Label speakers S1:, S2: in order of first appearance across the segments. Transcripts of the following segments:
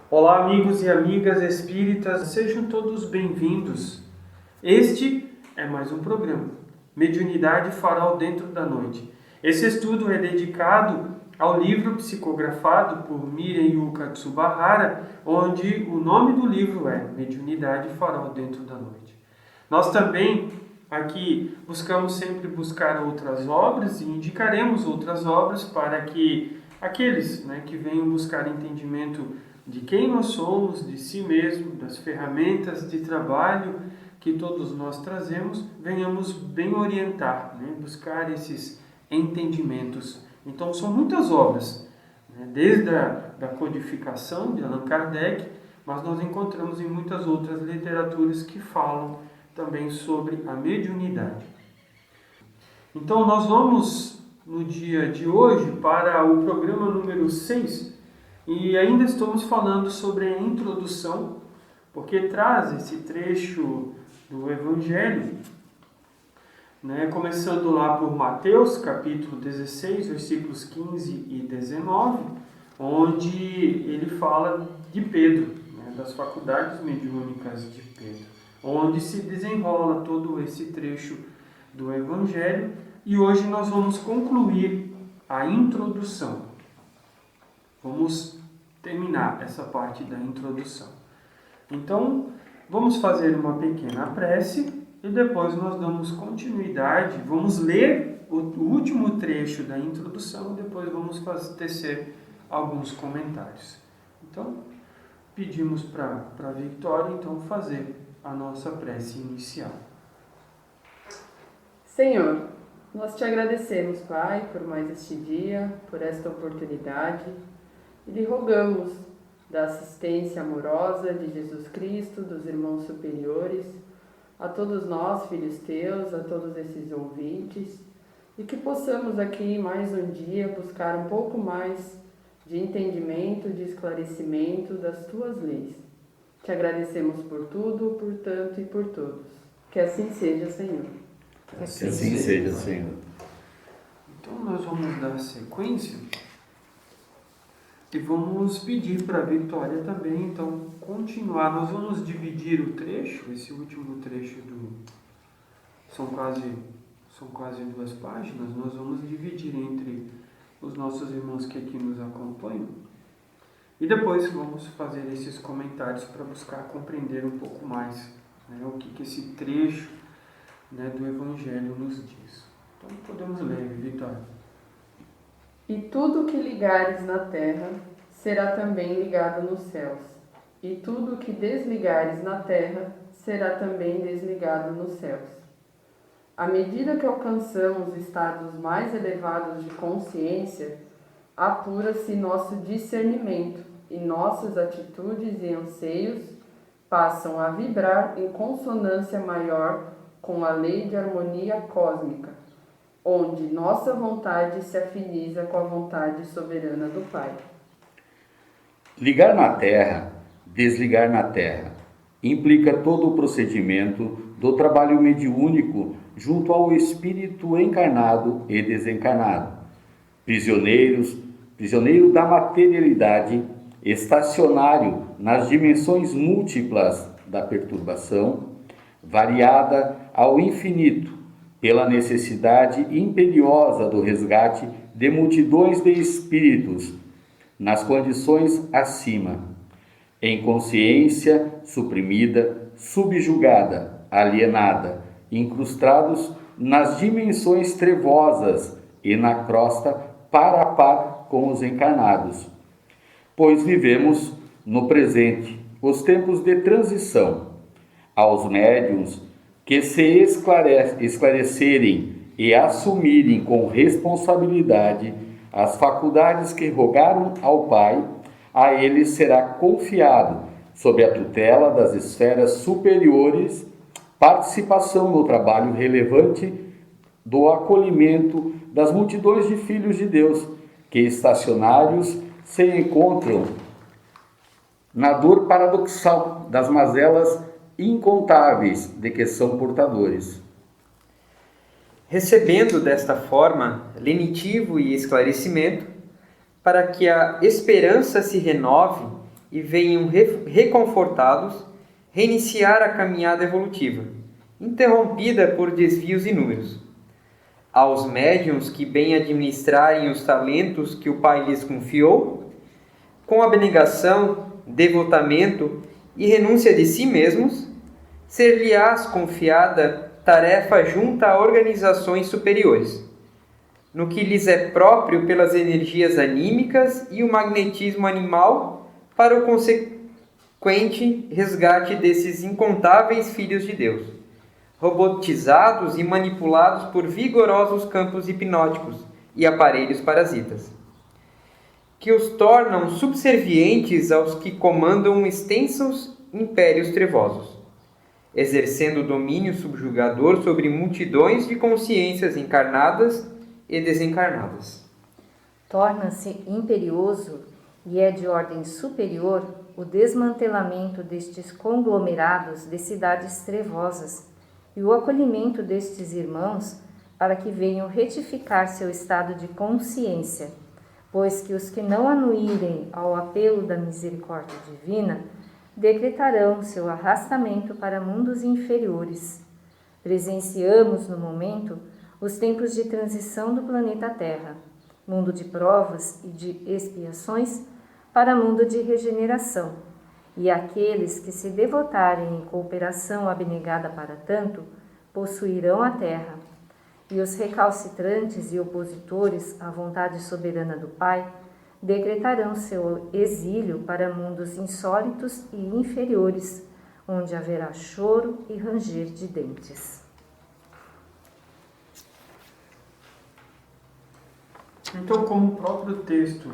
S1: Olá, amigos e amigas espíritas, sejam todos bem-vindos. Este é mais um programa, Mediunidade Farol Dentro da Noite. Esse estudo é dedicado ao livro psicografado por Miren Yuka Tsubahara, onde o nome do livro é Mediunidade Farol Dentro da Noite. Nós também aqui buscamos sempre buscar outras obras e indicaremos outras obras para que aqueles que venham buscar entendimento de quem nós somos, de si mesmo, das ferramentas de trabalho que todos nós trazemos, venhamos bem orientar, buscar esses entendimentos. Então são muitas obras, desde a codificação de Allan Kardec, mas nós encontramos em muitas outras literaturas que falam também sobre a mediunidade. Então nós vamos no dia de hoje para o programa número 6 e ainda estamos falando sobre a introdução, porque traz esse trecho do Evangelho, começando lá por Mateus, capítulo 16, versículos 15 e 19, onde ele fala de Pedro, das faculdades mediúnicas de Pedro, onde se desenrola todo esse trecho do Evangelho, e hoje nós vamos concluir a introdução. Vamos terminar essa parte da introdução. Então, vamos fazer uma pequena prece e depois nós damos continuidade. Vamos ler o último trecho da introdução e depois vamos tecer alguns comentários. Então, pedimos para a Victoria então fazer a nossa prece inicial.
S2: Senhor, nós te agradecemos, Pai, por mais este dia, por esta oportunidade, e lhe rogamos da assistência amorosa de Jesus Cristo, dos irmãos superiores, a todos nós, filhos teus, a todos esses ouvintes, e que possamos aqui mais um dia buscar um pouco mais de entendimento, de esclarecimento das tuas leis. Te agradecemos por tudo, por tanto e por todos. Que assim seja, Senhor.
S3: Que assim seja, Senhor.
S1: Então nós vamos dar sequência e vamos pedir para a Victoria também, então, continuar. Nós vamos dividir o trecho, esse último trecho são quase 2 páginas, nós vamos dividir entre os nossos irmãos que aqui nos acompanham e depois vamos fazer esses comentários para buscar compreender um pouco mais o que esse trecho do Evangelho nos diz. Então podemos ler, Vitória.
S2: E tudo que ligares na terra será também ligado nos céus, e tudo que desligares na terra será também desligado nos céus. À medida que alcançamos estados mais elevados de consciência, apura-se nosso discernimento e nossas atitudes e anseios passam a vibrar em consonância maior com a lei de harmonia cósmica, onde nossa vontade se afiniza com a vontade soberana do Pai.
S3: Ligar na Terra, desligar na Terra, implica todo o procedimento do trabalho mediúnico junto ao espírito encarnado e desencarnado, prisioneiro da materialidade, estacionário nas dimensões múltiplas da perturbação, variada ao infinito, pela necessidade imperiosa do resgate de multidões de espíritos nas condições acima, em consciência suprimida, subjugada, alienada, incrustados nas dimensões trevosas e na crosta par a par com os encarnados. Pois vivemos no presente os tempos de transição. Aos médiuns que se esclarecerem e assumirem com responsabilidade as faculdades que rogaram ao Pai, a eles será confiado, sob a tutela das esferas superiores, participação no trabalho relevante do acolhimento das multidões de filhos de Deus, que estacionários se encontram na dor paradoxal das mazelas incontáveis de que são portadores.
S4: Recebendo desta forma lenitivo e esclarecimento, para que a esperança se renove e venham reconfortados reiniciar a caminhada evolutiva, interrompida por desvios inúmeros. Aos médiuns que bem administrarem os talentos que o Pai lhes confiou, com abnegação, devotamento e renúncia de si mesmos, ser-lhe-ás confiada tarefa junto a organizações superiores, no que lhes é próprio pelas energias anímicas e o magnetismo animal para o consequente resgate desses incontáveis filhos de Deus, robotizados e manipulados por vigorosos campos hipnóticos e aparelhos parasitas, que os tornam subservientes aos que comandam extensos impérios trevosos, exercendo domínio subjugador sobre multidões de consciências encarnadas e desencarnadas.
S5: Torna-se imperioso e é de ordem superior o desmantelamento destes conglomerados de cidades trevosas e o acolhimento destes irmãos para que venham retificar seu estado de consciência, pois que os que não anuírem ao apelo da misericórdia divina decretarão seu arrastamento para mundos inferiores. Presenciamos no momento os tempos de transição do planeta Terra, mundo de provas e de expiações para mundo de regeneração, e aqueles que se devotarem em cooperação abnegada para tanto, possuirão a terra, e os recalcitrantes e opositores à vontade soberana do Pai decretarão seu exílio para mundos insólitos e inferiores, onde haverá choro e ranger de dentes.
S1: Então, como o próprio texto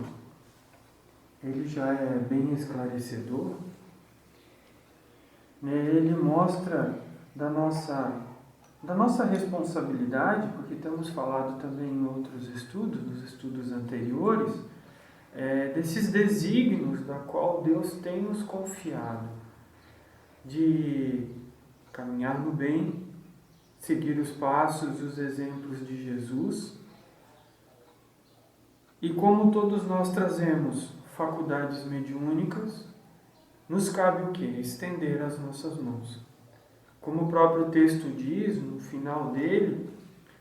S1: ele já é bem esclarecedor, né? Ele mostra da nossa responsabilidade, porque temos falado também em outros estudos, nos estudos anteriores, desses desígnios da qual Deus tem nos confiado, de caminhar no bem, seguir os passos e os exemplos de Jesus. E como todos nós trazemos faculdades mediúnicas, nos cabe o quê? Estender as nossas mãos. Como o próprio texto diz, no final dele,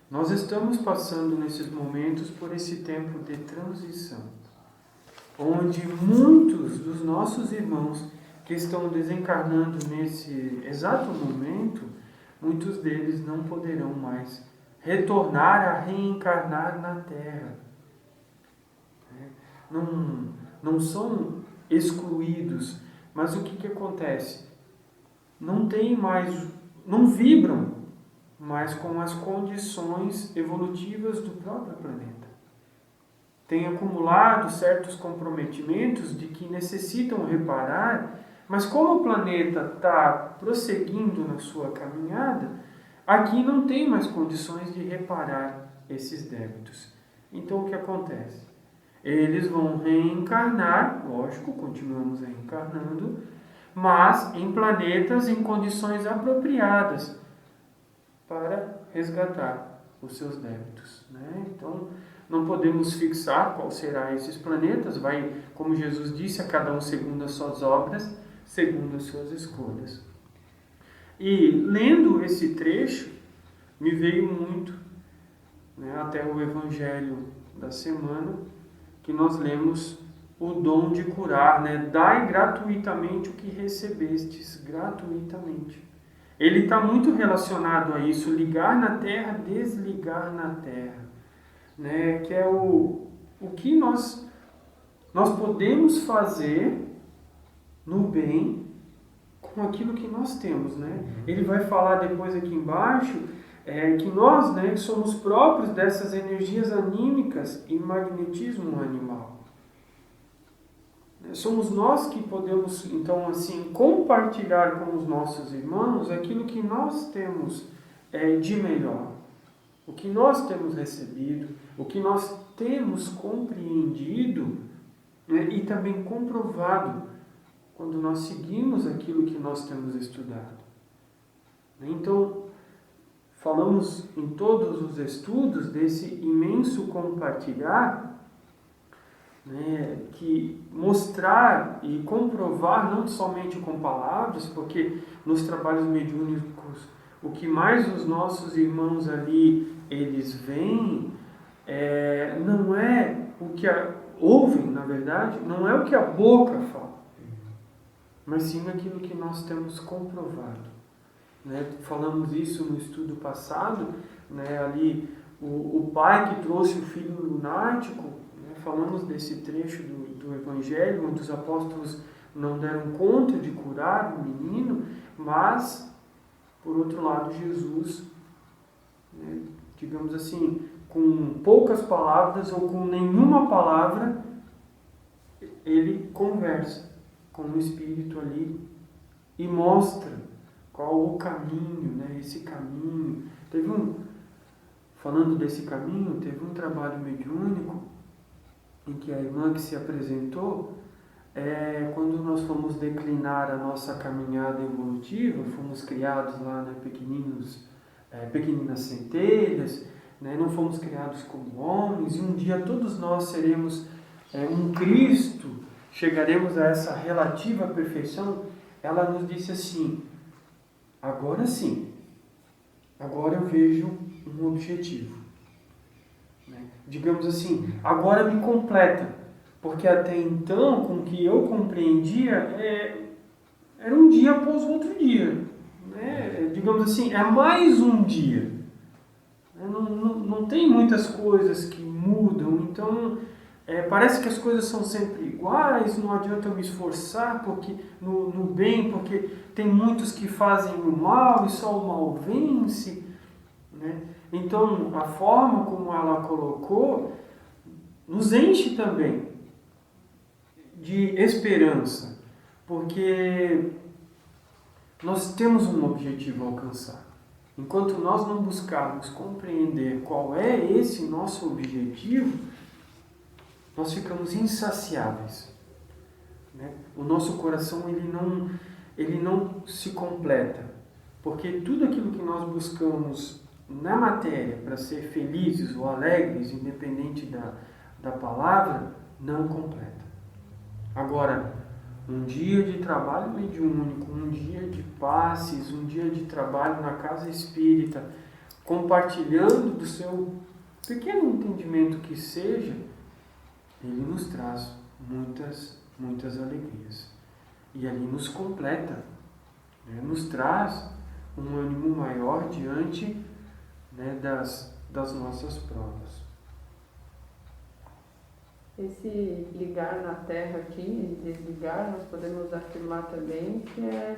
S1: nós estamos passando nesses momentos por esse tempo de transição, onde muitos dos nossos irmãos que estão desencarnando nesse exato momento, muitos deles não poderão mais retornar a reencarnar na Terra. Não são excluídos, mas o que acontece? Não vibram mais com as condições evolutivas do próprio planeta. Têm acumulado certos comprometimentos de que necessitam reparar, mas como o planeta está prosseguindo na sua caminhada, aqui não tem mais condições de reparar esses débitos. Então o que acontece? Eles vão reencarnar, lógico, continuamos reencarnando, mas em planetas em condições apropriadas para resgatar os seus débitos, né? Então, não podemos fixar qual será esses planetas, vai, como Jesus disse, a cada um segundo as suas obras, segundo as suas escolhas. E lendo esse trecho, me veio muito, né, até o Evangelho da semana, que nós lemos o dom de curar, né? Dai gratuitamente o que recebestes, gratuitamente. Ele está muito relacionado a isso, ligar na terra, desligar na terra, né? Que é o que nós podemos fazer no bem com aquilo que nós temos, né? Ele vai falar depois aqui embaixo que nós, né, somos próprios dessas energias anímicas e magnetismo animal. Somos nós que podemos, então, assim, compartilhar com os nossos irmãos aquilo que nós temos de melhor, o que nós temos recebido, o que nós temos compreendido, né, e também comprovado quando nós seguimos aquilo que nós temos estudado. Então, falamos em todos os estudos desse imenso compartilhar, né, que mostrar e comprovar não somente com palavras, porque nos trabalhos mediúnicos o que mais os nossos irmãos ali eles veem não é o que ouvem, na verdade, não é o que a boca fala, mas sim aquilo que nós temos comprovado. Né? Falamos isso no estudo passado, né? Ali o pai que trouxe o filho lunático, né? Falamos desse trecho do Evangelho, onde os apóstolos não deram conta de curar o menino, mas, por outro lado, Jesus, né? Digamos assim, com poucas palavras ou com nenhuma palavra, ele conversa com o Espírito ali e mostra qual o caminho, né? Esse caminho. Falando desse caminho, teve um trabalho mediúnico em que a irmã que se apresentou, quando nós fomos declinar a nossa caminhada evolutiva, fomos criados lá, né, pequeninas centelhas, né, não fomos criados como homens, e um dia todos nós seremos um Cristo, chegaremos a essa relativa perfeição. Ela nos disse assim: agora sim, agora eu vejo um objetivo. Né? Digamos assim, agora me completa, porque até então, com o que eu compreendia, era um dia após o outro dia. Né? Digamos assim, é mais um dia. Não tem muitas coisas que mudam, então parece que as coisas são sempre iguais, não adianta eu me esforçar porque, no bem, porque tem muitos que fazem o mal e só o mal vence. Né? Então, a forma como ela colocou nos enche também de esperança, porque nós temos um objetivo a alcançar. Enquanto nós não buscarmos compreender qual é esse nosso objetivo, nós ficamos insaciáveis. Né? O nosso coração ele não se completa, porque tudo aquilo que nós buscamos na matéria para ser felizes ou alegres, independente da palavra, não completa. Agora, um dia de trabalho mediúnico, um dia de passes, um dia de trabalho na casa espírita, compartilhando do seu pequeno entendimento que seja, ele nos traz muitas alegrias. E ali nos completa, né? Nos traz um ânimo maior diante, né, das nossas provas.
S2: Esse ligar na terra aqui, desligar, nós podemos afirmar também que é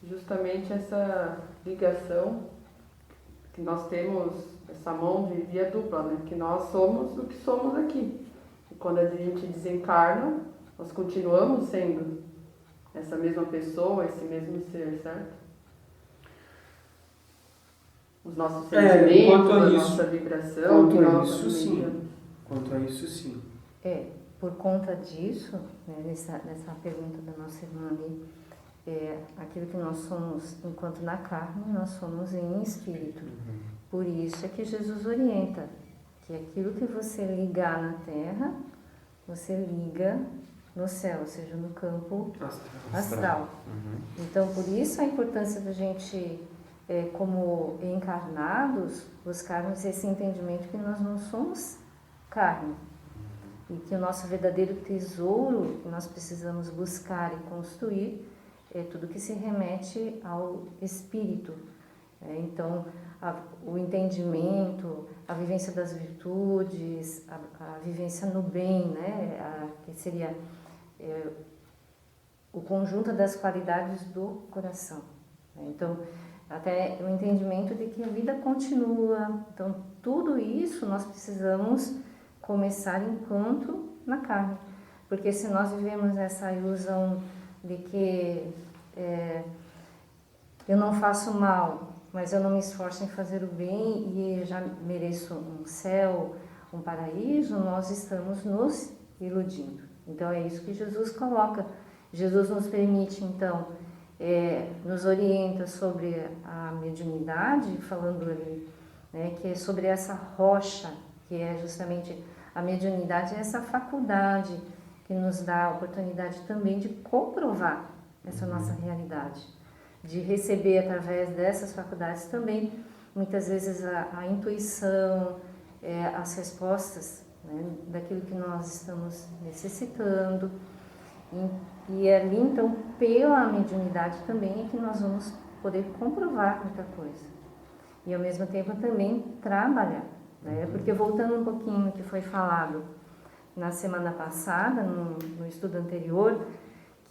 S2: justamente essa ligação que nós temos, essa mão de via dupla, né? Que nós somos o que somos aqui. E quando a gente desencarna, nós continuamos sendo essa mesma pessoa, esse mesmo ser, certo? Os nossos sentimentos, a nossa vibração,
S1: quanto
S2: que
S1: a
S2: nós
S1: isso sim.
S2: alimentamos.
S1: Quanto a isso sim.
S5: Por conta disso, né, nessa pergunta da nossa irmã ali, aquilo que nós somos enquanto na carne, nós somos em espírito. Por isso é que Jesus orienta que aquilo que você ligar na terra, você liga no céu, ou seja, no campo astral. Então, por isso a importância da gente, como encarnados, buscarmos esse entendimento que nós não somos carne. E que o nosso verdadeiro tesouro que nós precisamos buscar e construir é tudo que se remete ao espírito. Então, o entendimento, a vivência das virtudes, a vivência no bem, né? Que seria o conjunto das qualidades do coração. Então, até o entendimento de que a vida continua. Então, tudo isso nós precisamos começar enquanto na carne, porque se nós vivemos essa ilusão de que eu não faço mal, mas eu não me esforço em fazer o bem e eu já mereço um céu, um paraíso, nós estamos nos iludindo. Então é isso que Jesus coloca. Jesus nos permite, então, nos orienta sobre a mediunidade, falando ali, né, que é sobre essa rocha, que é justamente A mediunidade é essa faculdade que nos dá a oportunidade também de comprovar essa nossa realidade, de receber através dessas faculdades também, muitas vezes, a intuição, as respostas, né, daquilo que nós estamos necessitando. E ali, então, pela mediunidade também é que nós vamos poder comprovar muita coisa. E, ao mesmo tempo, também trabalhar. Né? Porque, voltando um pouquinho no que foi falado na semana passada, no estudo anterior,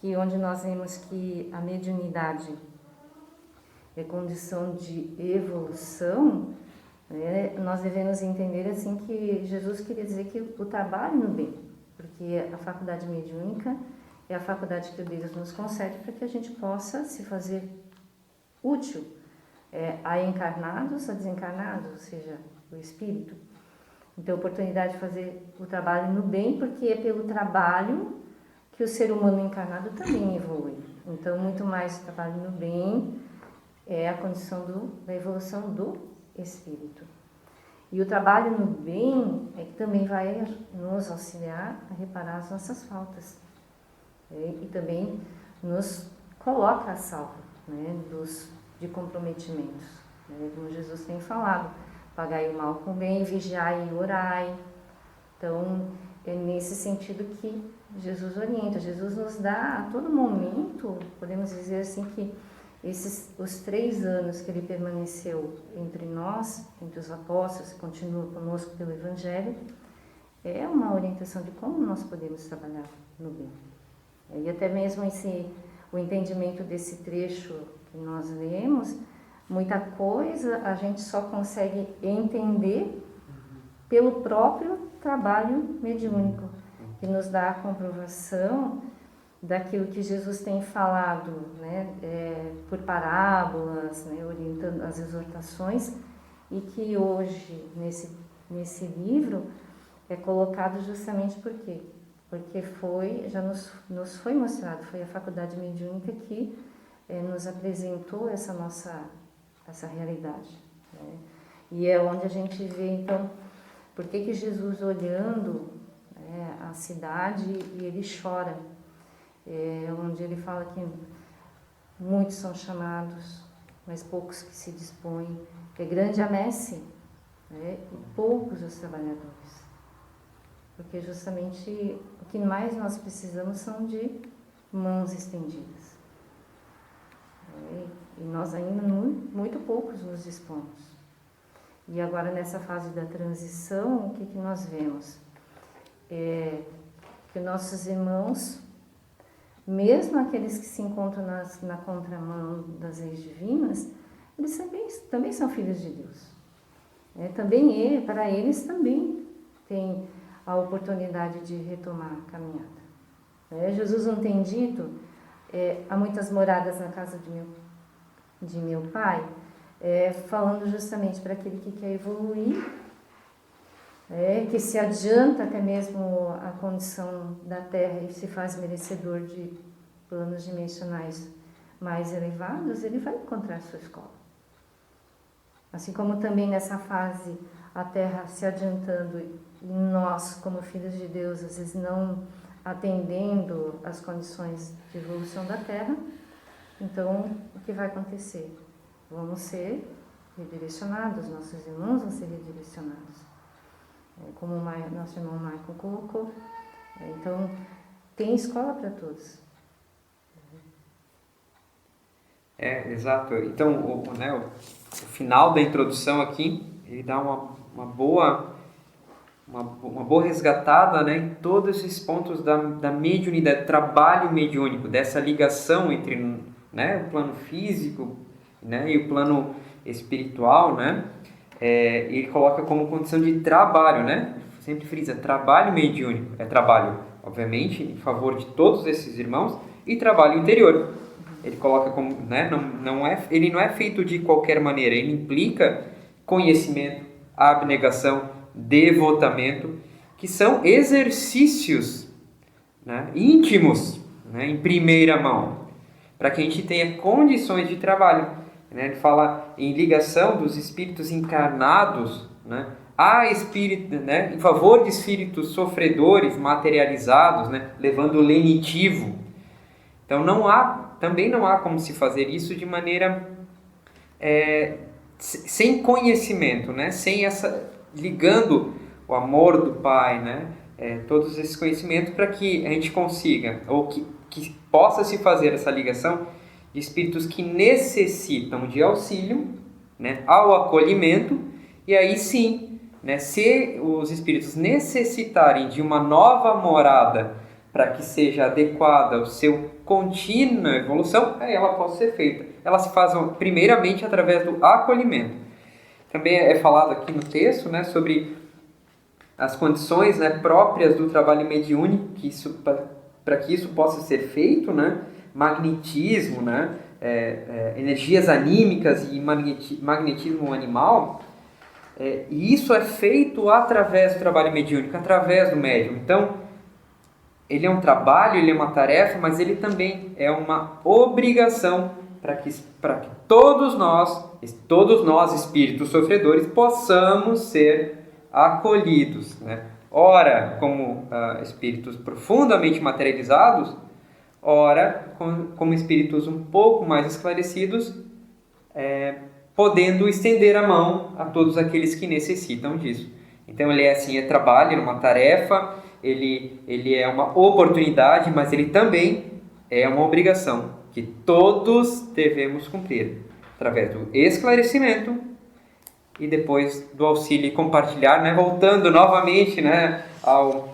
S5: que onde nós vimos que a mediunidade é condição de evolução, né? Nós devemos entender assim que Jesus queria dizer que o trabalho no bem, porque a faculdade mediúnica é a faculdade que Deus nos concede para que a gente possa se fazer útil a encarnados, a desencarnados, ou seja, o espírito. Então, a oportunidade de fazer o trabalho no bem, porque é pelo trabalho que o ser humano encarnado também evolui. Então, muito mais o trabalho no bem é a condição da evolução do espírito. E o trabalho no bem é que também vai nos auxiliar a reparar as nossas faltas. E também nos coloca a salvo, né, de comprometimentos. Né, como Jesus tem falado, pagai o mal com o bem, vigiai e orai. Então, é nesse sentido que Jesus orienta. Jesus nos dá a todo momento, podemos dizer assim, que os 3 anos que ele permaneceu entre nós, entre os apóstolos, continua conosco pelo Evangelho, é uma orientação de como nós podemos trabalhar no bem. E até mesmo o entendimento desse trecho que nós lemos, muita coisa a gente só consegue entender pelo próprio trabalho mediúnico, que nos dá a comprovação daquilo que Jesus tem falado, né, por parábolas, né, orientando as exortações, e que hoje, nesse livro, é colocado justamente por quê? Porque já nos foi mostrado, foi a faculdade mediúnica que nos apresentou essa realidade. Né? E é onde a gente vê, então, por que Jesus, olhando a cidade, e ele chora, onde ele fala que muitos são chamados, mas poucos que se dispõem, que é grande a messe, né? E poucos os trabalhadores. Porque justamente o que mais nós precisamos são de mãos estendidas. E nós ainda muito poucos nos dispomos. E agora, nessa fase da transição, o que nós vemos? Que nossos irmãos, mesmo aqueles que se encontram na contramão das leis divinas, eles também são filhos de Deus. Para eles também tem a oportunidade de retomar a caminhada. Jesus não tem dito, há muitas moradas na casa de meu Pai, falando justamente para aquele que quer evoluir, que se adianta até mesmo a condição da Terra e se faz merecedor de planos dimensionais mais elevados, ele vai encontrar a sua escola. Assim como também nessa fase a Terra se adiantando e nós, como filhos de Deus, às vezes não atendendo às condições de evolução da Terra, então o que vai acontecer? Vamos ser redirecionados, nossos irmãos vão ser redirecionados. Como o nosso irmão Michael colocou. Então, tem escola para todos.
S4: Exato. Então, o final da introdução aqui, ele dá uma boa resgatada, né, em todos esses pontos da mediunidade, trabalho mediúnico, dessa ligação entre, né, o plano físico, né, e o plano espiritual, né? Ele coloca como condição de trabalho, né? Sempre frisa, trabalho mediúnico. É trabalho, obviamente, em favor de todos esses irmãos, e trabalho interior. Ele coloca como, né? Ele não é feito de qualquer maneira, ele implica conhecimento, abnegação, devotamento, que são exercícios, né, íntimos, né, em primeira mão, para que a gente tenha condições de trabalho. Ele fala em ligação dos espíritos encarnados, né, em favor de espíritos sofredores, materializados, né, levando o lenitivo. Então também não há como se fazer isso de maneira sem conhecimento, né, ligando o amor do Pai, né, todos esses conhecimentos, para que a gente consiga, ou que possa se fazer essa ligação de espíritos que necessitam de auxílio, né, ao acolhimento, e aí sim, né, se os espíritos necessitarem de uma nova morada para que seja adequada ao seu contínua evolução, aí ela possa ser feita. Ela se faz primeiramente através do acolhimento. Também é falado aqui no texto, né, sobre as condições, né, próprias do trabalho mediúnico, para que isso possa ser feito, né, magnetismo, né, energias anímicas e magnetismo animal, e isso é feito através do trabalho mediúnico, através do médium. Então, ele é um trabalho, ele é uma tarefa, mas ele também é uma obrigação para que todos nós espíritos sofredores possamos ser acolhidos, né? Ora como espíritos profundamente materializados, ora como espíritos um pouco mais esclarecidos, podendo estender a mão a todos aqueles que necessitam disso. Então ele é trabalho, é uma tarefa, ele é uma oportunidade, mas ele também é uma obrigação que todos devemos cumprir, através do esclarecimento e depois do auxílio e compartilhar, né? Voltando novamente, né, ao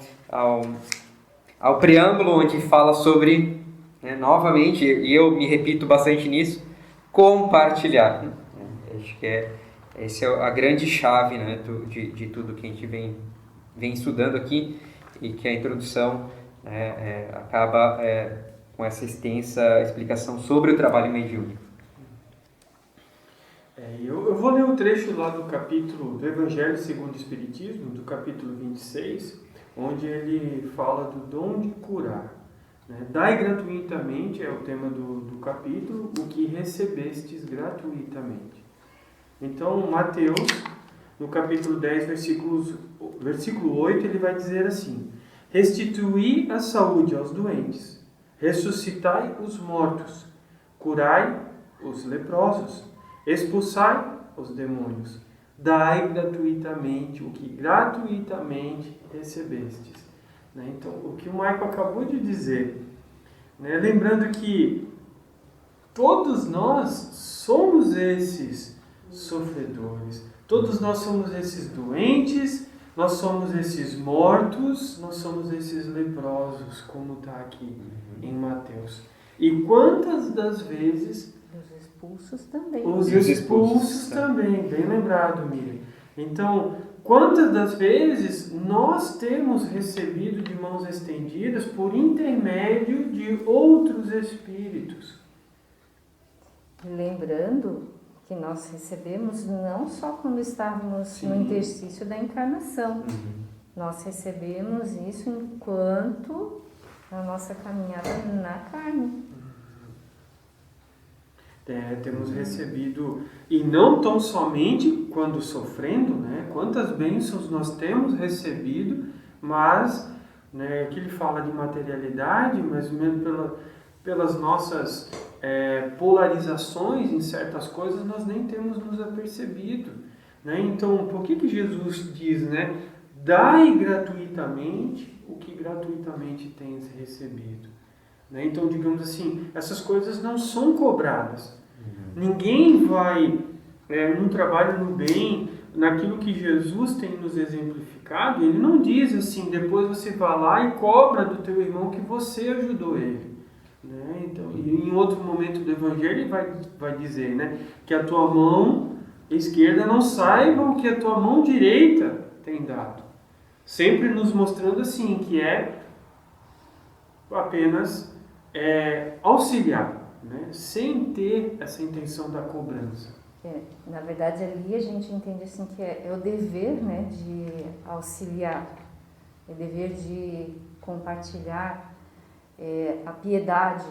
S4: preâmbulo, onde fala sobre, né, novamente, e eu me repito bastante nisso, compartilhar. Acho que essa é a grande chave, né, de tudo que a gente vem estudando aqui, e que a introdução, né, acaba com essa extensa explicação sobre o trabalho mediúnico.
S1: Eu vou ler um trecho lá do capítulo do Evangelho segundo o Espiritismo, do capítulo 26, onde ele fala do dom de curar. Né? Dai gratuitamente, é o tema do capítulo, o que recebestes gratuitamente. Então, Mateus, no capítulo 10, versículo 8, ele vai dizer assim: restituí a saúde aos doentes, ressuscitai os mortos, curai os leprosos, expulsai os demônios, dai gratuitamente o que gratuitamente recebestes. Né? Então, o que o Michael acabou de dizer, né? Lembrando que todos nós somos esses sofredores, todos nós somos esses doentes, nós somos esses mortos, nós somos esses leprosos, como está aqui em Mateus. E quantas das vezes...
S5: Os expulsos também.
S1: Os expulsos também, bem lembrado, Miriam. Então, quantas das vezes nós temos recebido de mãos estendidas por intermédio de outros espíritos?
S5: Lembrando que nós recebemos não só quando estávamos no interstício da encarnação. Nós recebemos isso enquanto a nossa caminhada na carne.
S1: Temos recebido, e não tão somente quando sofrendo, né? Quantas bênçãos nós temos recebido, mas, né, aqui ele fala de materialidade, mas mesmo pelas nossas polarizações em certas coisas, nós nem temos nos apercebido. Né? Então, por que Jesus diz, né? Dai gratuitamente o que gratuitamente tens recebido. Né? Então, digamos assim, essas coisas não são cobradas. Ninguém vai, num trabalho no bem, naquilo que Jesus tem nos exemplificado, ele não diz assim, depois você vai lá e cobra do teu irmão que você ajudou ele. Né? Então, e em outro momento do Evangelho ele vai dizer, né, que a tua mão esquerda não saiba o que a tua mão direita tem dado. Sempre nos mostrando assim, que é apenas auxiliar, né? Sem ter essa intenção da cobrança.
S5: Na verdade, ali a gente entende assim que é o dever, né, de auxiliar, é o dever de compartilhar a piedade,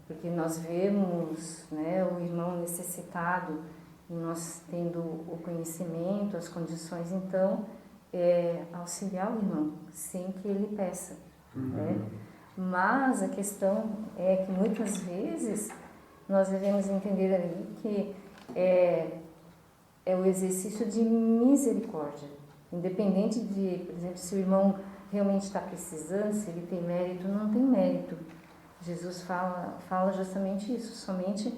S5: porque nós vemos, né, o irmão necessitado e nós tendo o conhecimento, as condições, então auxiliar o irmão, sem que ele peça. Né? Mas a questão é que muitas vezes nós devemos entender ali que é o exercício de misericórdia. Independente de, por exemplo, se o irmão realmente está precisando, se ele tem mérito ou não tem mérito. Jesus fala justamente isso, somente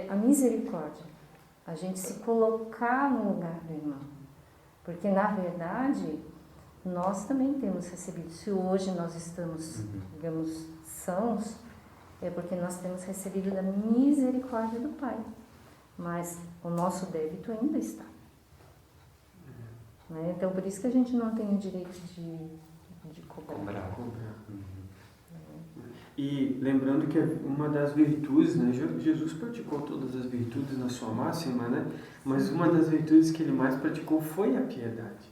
S5: a misericórdia. A gente se colocar no lugar do irmão. Porque, na verdade, nós também temos recebido. Se hoje nós estamos, digamos, sãos, é porque nós temos recebido da misericórdia do Pai. Mas o nosso débito ainda está. Né? Então, por isso que a gente não tem o direito de cobrar.
S1: E lembrando que uma das virtudes, né, Jesus praticou todas as virtudes na sua máxima, né, mas uma das virtudes que ele mais praticou foi a piedade.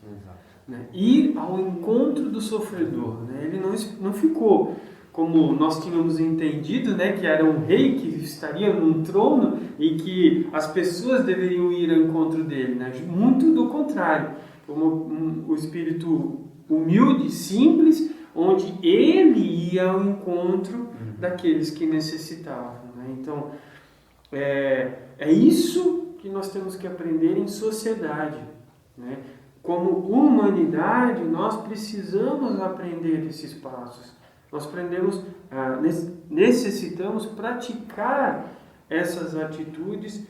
S1: Né? Ir ao encontro do sofredor. Né? Ele não ficou como nós tínhamos entendido, né, que era um rei que estaria num trono e que as pessoas deveriam ir ao encontro dele. Né? Muito do contrário. Como o espírito humilde, simples, onde ele ia ao encontro daqueles que necessitavam. Né? Então, é isso que nós temos que aprender em sociedade. Né? Como humanidade, nós precisamos aprender esses passos. Nós necessitamos praticar essas atitudes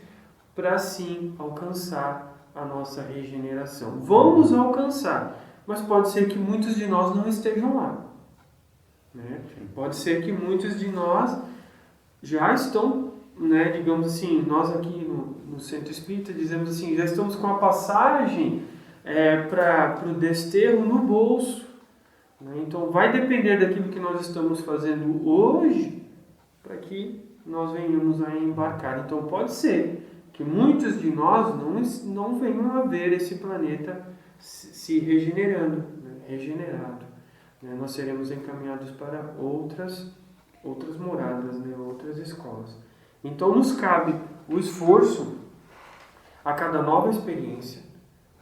S1: para, sim, alcançar a nossa regeneração. Vamos alcançar, mas pode ser que muitos de nós não estejam lá. Né? Pode ser que muitos de nós já estão, né, digamos assim, nós aqui no Centro Espírita dizemos assim, já estamos com a passagem para o desterro no bolso. Né? Então vai depender daquilo que nós estamos fazendo hoje para que nós venhamos a embarcar. Então pode ser que muitos de nós não venham a ver esse planeta se regenerando, né? Regenerado. Né? Nós seremos encaminhados para outras moradas, né? Outras escolas. Então nos cabe o esforço a cada nova experiência,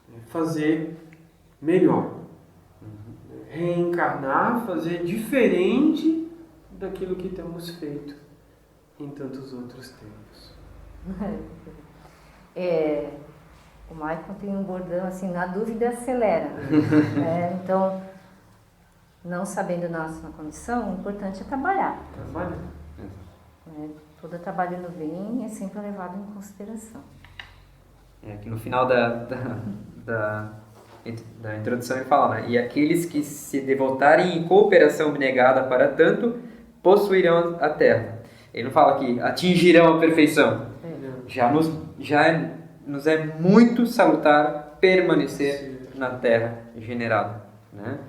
S1: né? Fazer melhor, reencarnar, fazer diferente daquilo que temos feito em tantos outros tempos.
S5: O Michael tem um bordão assim, na dúvida acelera. Então, não sabendo nossa condição, o importante é trabalhar. Todo trabalho no bem é sempre levado em consideração.
S4: Aqui no final da introdução ele fala, né? E aqueles que se devotarem em cooperação abnegada para tanto, possuirão a terra. Ele não fala que atingirão a perfeição. Já nos é muito salutar permanecer na terra generada. Né?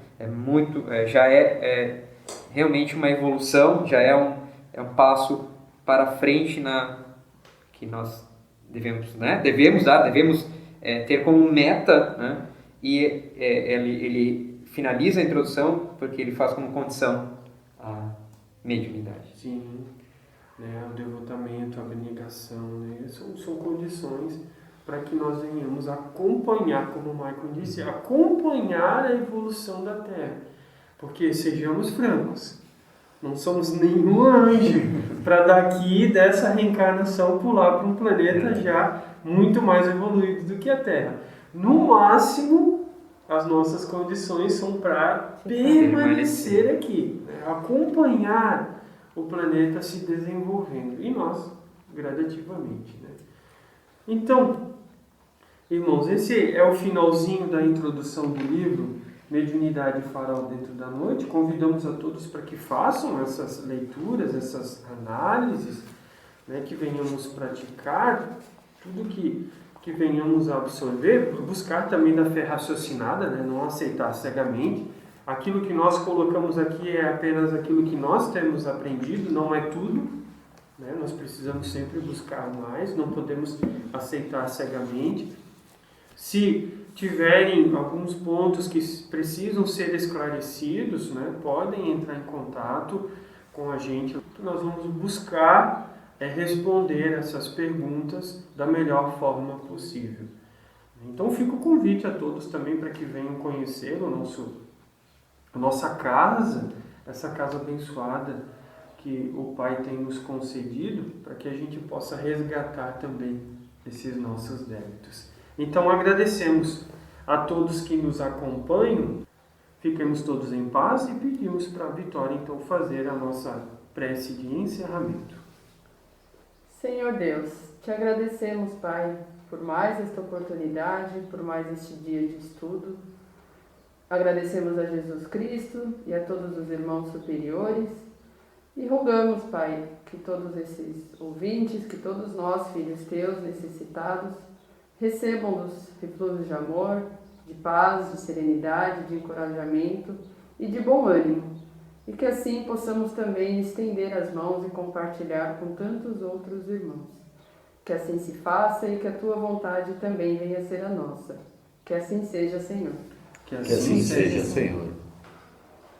S4: Já é realmente uma evolução, já é um passo para frente que nós devemos, né? Devemos ter como meta, né? E ele finaliza a introdução porque ele faz como condição a mediunidade.
S1: Sim, né? O devotamento, a abnegação, né? São condições para que nós venhamos acompanhar, como o Michael disse, acompanhar a evolução da Terra. Porque, sejamos francos, não somos nenhum anjo para daqui dessa reencarnação pular para um planeta já muito mais evoluído do que a Terra. No máximo, as nossas condições são para permanecer aqui, né? Acompanhar o planeta se desenvolvendo e nós, gradativamente. Né? Então, irmãos, esse é o finalzinho da introdução do livro Mediunidade e Farol Dentro da Noite. Convidamos a todos para que façam essas leituras, essas análises, né, que venhamos praticar, tudo que venhamos a absorver, buscar também da fé raciocinada, né, não aceitar cegamente. Aquilo que nós colocamos aqui é apenas aquilo que nós temos aprendido, não é tudo. Né? Nós precisamos sempre buscar mais, não podemos aceitar cegamente. Se tiverem alguns pontos que precisam ser esclarecidos, né, podem entrar em contato com a gente. Nós vamos buscar responder essas perguntas da melhor forma possível. Então fica o convite a todos também para que venham conhecer a nossa casa, essa casa abençoada que o Pai tem nos concedido, para que a gente possa resgatar também esses nossos débitos. Então agradecemos a todos que nos acompanham, fiquemos todos em paz e pedimos para a Vitória então fazer a nossa prece de encerramento.
S2: Senhor Deus, te agradecemos, Pai, por mais esta oportunidade, por mais este dia de estudo. Agradecemos a Jesus Cristo e a todos os irmãos superiores e rogamos, Pai, que todos esses ouvintes, que todos nós, filhos teus necessitados, recebam os reflúvios de amor, de paz, de serenidade, de encorajamento e de bom ânimo. E que assim possamos também estender as mãos e compartilhar com tantos outros irmãos. Que assim se faça e que a tua vontade também venha a ser a nossa. Que assim seja, Senhor.
S3: Que assim seja, Senhor.